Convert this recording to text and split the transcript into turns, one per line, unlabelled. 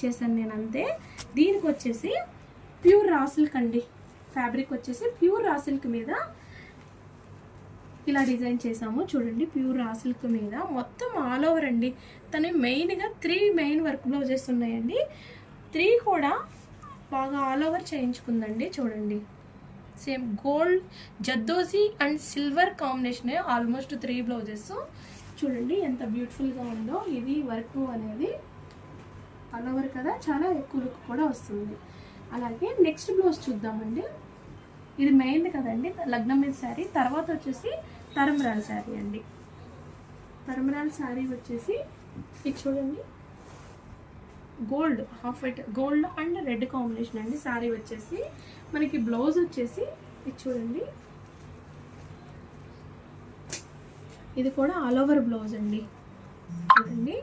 చేశాను నేను అంతే. దీనికి వచ్చేసి ప్యూర్ రా సిల్క్ అండి, ఫ్యాబ్రిక్ వచ్చేసి ప్యూర్ రా సిల్క్ మీద ఇలా డిజైన్ చేసాము చూడండి. ప్యూర్ రా సిల్క్ మీద మొత్తం ఆల్ ఓవర్ అండి. తను మెయిన్గా 3 మెయిన్ వర్క్ బ్లౌజెస్ ఉన్నాయండి. 3 కూడా బాగా ఆల్ ఓవర్ చేయించుకుందండి చూడండి. Same gold zardozi and silver combination, almost 3 blouses చూడండి ఎంత బ్యూటిఫుల్గా ఉందో. ఇది వర్క్ అనేది ఆల్ ఓవర్ కదా, చాలా ఎక్కువ లుక్ కూడా వస్తుంది. అలాగే నెక్స్ట్ బ్లౌజ్ చూద్దామండి. ఇది మెయిన్ కదండి లగ్నం మీద శారీ. తర్వాత వచ్చేసి తరంబరాల శారీ అండి. తరంబరాల శారీ వచ్చేసి ఇది చూడండి, gold half white, gold and red combination అండి. శారీ వచ్చేసి మనకి బ్లౌజ్ వచ్చేసి ఇది చూడండి, ఇది కూడా ఆల్ ఓవర్ బ్లౌజ్ అండి చూడండి.